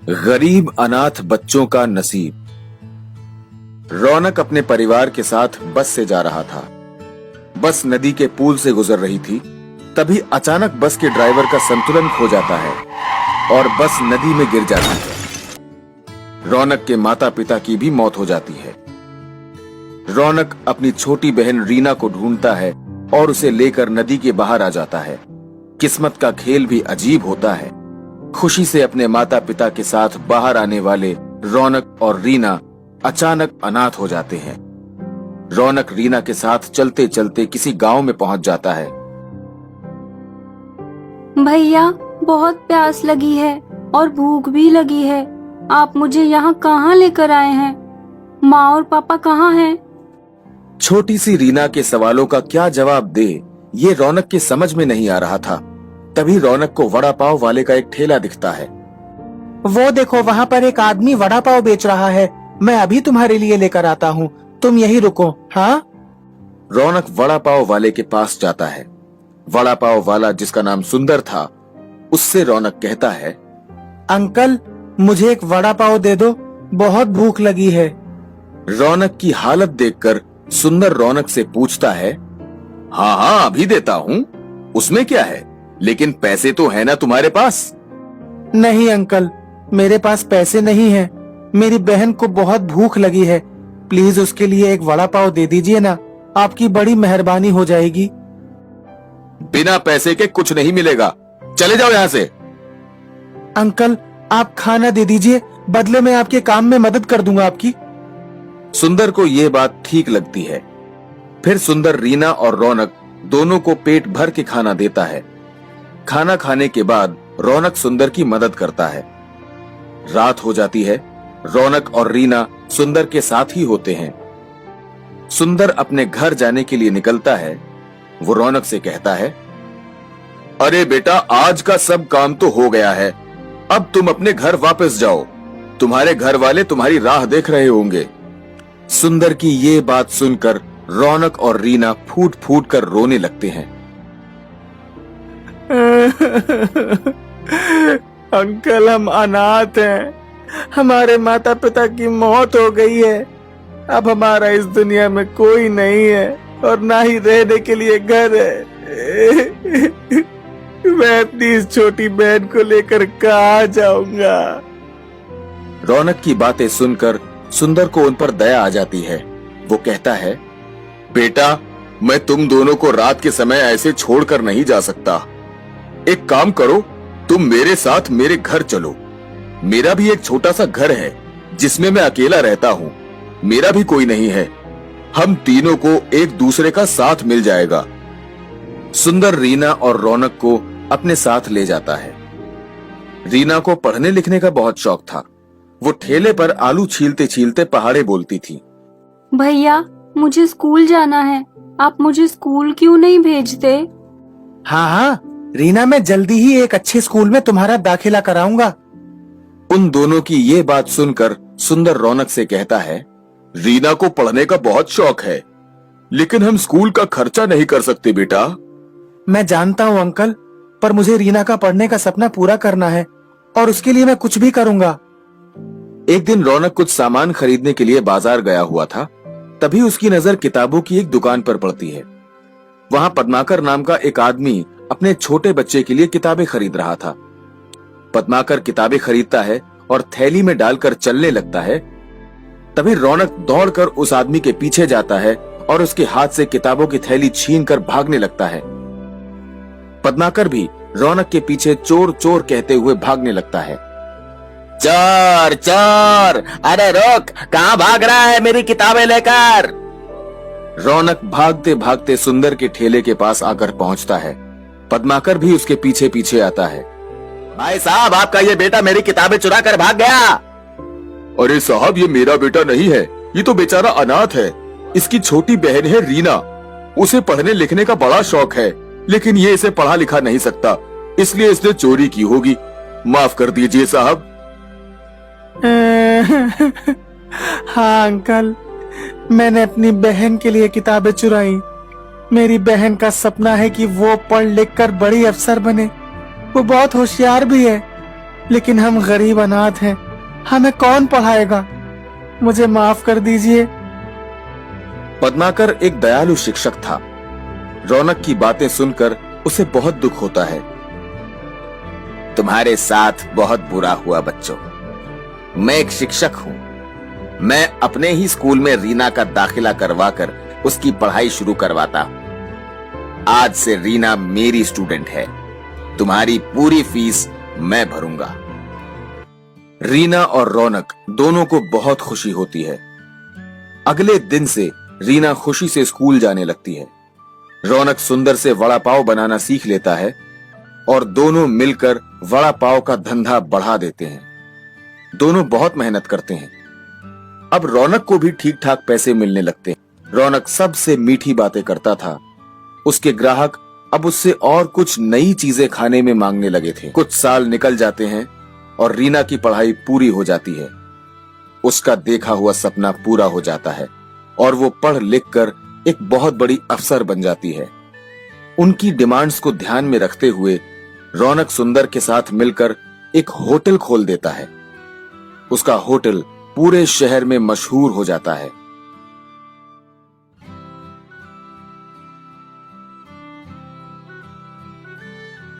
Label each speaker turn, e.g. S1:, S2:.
S1: गरीब अनाथ बच्चों का नसीब। रौनक अपने परिवार के साथ बस से जा रहा था। बस नदी के पुल से गुजर रही थी। तभी अचानक बस के ड्राइवर का संतुलन खो जाता है और बस नदी में गिर जाती है। रौनक के माता पिता की भी मौत हो जाती है। रौनक अपनी छोटी बहन रीना को ढूंढता है और उसे लेकर नदी के बाहर आ जाता है। किस्मत का खेल भी अजीब होता है। खुशी से अपने माता पिता के साथ बाहर आने वाले रौनक और रीना अचानक अनाथ हो जाते हैं। रौनक रीना के साथ चलते चलते किसी गांव में पहुंच जाता है।
S2: भैया, बहुत प्यास लगी है और भूख भी लगी है। आप मुझे यहाँ कहाँ लेकर आए हैं? माँ और पापा कहाँ हैं?
S1: छोटी सी रीना के सवालों का क्या जवाब दे, ये रौनक के समझ में नहीं आ रहा था। तभी रौनक को वड़ा पाव वाले का एक ठेला दिखता है।
S3: वो देखो, वहाँ पर एक आदमी वड़ा पाव बेच रहा है। मैं अभी तुम्हारे लिए लेकर आता हूँ, तुम यहीं रुको। हाँ?
S1: रौनक वड़ा पाव वाले के पास जाता है। वड़ा पाव वाला, जिसका नाम सुंदर था, उससे रौनक कहता है,
S3: अंकल, मुझे एक वड़ा पाव दे दो, बहुत भूख लगी है।
S1: रौनक की हालत देखकर सुंदर रौनक से पूछता है, हाँ हाँ अभी देता हूँ, उसमें क्या है, लेकिन पैसे तो है ना तुम्हारे पास?
S3: नहीं अंकल, मेरे पास पैसे नहीं है। मेरी बहन को बहुत भूख लगी है, प्लीज उसके लिए एक वड़ा पाव दे दीजिए ना, आपकी बड़ी मेहरबानी हो जाएगी।
S1: बिना पैसे के कुछ नहीं मिलेगा, चले जाओ यहाँ से।
S3: अंकल, आप खाना दे दीजिए, बदले में आपके काम में मदद कर दूंगा आपकी।
S1: सुंदर को ये बात ठीक लगती है। फिर सुंदर रीना और रौनक दोनों को पेट भर के खाना देता है। खाना खाने के बाद रौनक सुंदर की मदद करता है। रात हो जाती है। रौनक और रीना सुंदर के साथ ही होते हैं। सुंदर अपने घर जाने के लिए निकलता है। वो रौनक से कहता है, अरे बेटा, आज का सब काम तो हो गया है, अब तुम अपने घर वापस जाओ, तुम्हारे घर वाले तुम्हारी राह देख रहे होंगे। सुंदर की ये बात सुनकर रौनक और रीना फूट फूट कर रोने लगते हैं।
S3: अंकल, हम अनाथ हैं, हमारे माता पिता की मौत हो गई है। अब हमारा इस दुनिया में कोई नहीं है और ना ही रहने के लिए घर है। मैं अपनी इस छोटी बहन को लेकर कहाँ जाऊंगा?
S1: रौनक की बातें सुनकर सुंदर को उन पर दया आ जाती है। वो कहता है, बेटा, मैं तुम दोनों को रात के समय ऐसे छोड़कर नहीं जा सकता। एक काम करो, तुम मेरे साथ मेरे घर चलो। मेरा भी एक छोटा सा घर है जिसमें मैं अकेला रहता हूँ, मेरा भी कोई नहीं है। हम तीनों को एक दूसरे का साथ मिल जाएगा। सुंदर रीना और रौनक को अपने साथ ले जाता है। रीना को पढ़ने लिखने का बहुत शौक था। वो ठेले पर आलू छीलते छीलते पहाड़े बोलती थी,
S2: भैया, मुझे स्कूल जाना है, आप मुझे स्कूल क्यों नहीं भेजते?
S3: हाँ हाँ रीना, मैं जल्दी ही एक अच्छे स्कूल में तुम्हारा दाखिला कराऊंगा।
S1: उन दोनों की ये बात सुनकर सुंदर रौनक से कहता है, रीना को पढ़ने का बहुत शौक है, लेकिन हम स्कूल का खर्चा नहीं कर सकते बेटा।
S3: मैं जानता हूँ अंकल, पर मुझे रीना का पढ़ने का सपना पूरा करना है और उसके लिए मैं कुछ भी करूंगा।
S1: एक दिन रौनक कुछ सामान खरीदने के लिए बाजार गया हुआ था। तभी उसकी नजर किताबों की एक दुकान पर पड़ती है। वहां पद्माकर नाम का एक आदमी अपने छोटे बच्चे के लिए किताबें खरीद रहा था। पद्माकर किताबें खरीदता है और थैली में डालकर चलने लगता है। तभी रौनक दौड़कर उस आदमी के पीछे जाता है और उसके हाथ से किताबों की थैली छीनकर भागने लगता है। पद्माकर भी रौनक के पीछे चोर चोर कहते हुए भागने लगता है।
S4: चोर चोर, अरे रोक, कहाँ भाग रहा है मेरी किताबें लेकर?
S1: रौनक भागते भागते सुंदर के ठेले के पास आकर पहुंचता है। पद्माकर भी उसके पीछे पीछे आता है।
S4: भाई साहब, आपका ये बेटा मेरी किताबें चुरा कर भाग गया।
S1: अरे साहब, ये मेरा बेटा नहीं है, ये तो बेचारा अनाथ है। इसकी छोटी बहन है रीना, उसे पढ़ने लिखने का बड़ा शौक है, लेकिन ये इसे पढ़ा लिखा नहीं सकता, इसलिए इसने चोरी की होगी। माफ कर दीजिए साहब।
S3: हाँ अंकल, मैंने अपनी बहन के लिए किताबें चुराई। मेरी बहन का सपना है कि वो पढ़ लिख कर बड़ी अफसर बने। वो बहुत होशियार भी है, लेकिन हम गरीब अनाथ हैं, हमें कौन पढ़ाएगा? मुझे माफ कर दीजिए।
S1: पद्माकर एक दयालु शिक्षक था। रौनक की बातें सुनकर उसे बहुत दुख होता है।
S4: तुम्हारे साथ बहुत बुरा हुआ बच्चों। मैं एक शिक्षक हूं। मैं अपने ही स्कूल में रीना का दाखिला करवाकर उसकी पढ़ाई शुरू करवाता हूं। आज से रीना मेरी स्टूडेंट है। तुम्हारी पूरी फीस मैं भरूंगा।
S1: रीना और रौनक दोनों को बहुत खुशी होती है। अगले दिन से रीना खुशी से स्कूल जाने लगती है। रौनक सुंदर से वड़ा पाव बनाना सीख लेता है और दोनों मिलकर वड़ा पाव का धंधा बढ़ा देते हैं। दोनों बहुत मेहनत करते हैं। अब रौनक को भी ठीक ठाक पैसे मिलने लगते हैं। रौनक सबसे मीठी बातें करता था। उसके ग्राहक अब उससे और कुछ नई चीजें खाने में मांगने लगे थे। कुछ साल निकल जाते हैं और रीना की पढ़ाई पूरी हो जाती है। उसका देखा हुआ सपना पूरा हो जाता है और वो पढ़ लिख कर एक बहुत बड़ी अफसर बन जाती है। उनकी डिमांड्स को ध्यान में रखते हुए रौनक सुंदर के साथ मिलकर एक होटल खोल देता है। उसका होटल पूरे शहर में मशहूर हो जाता है।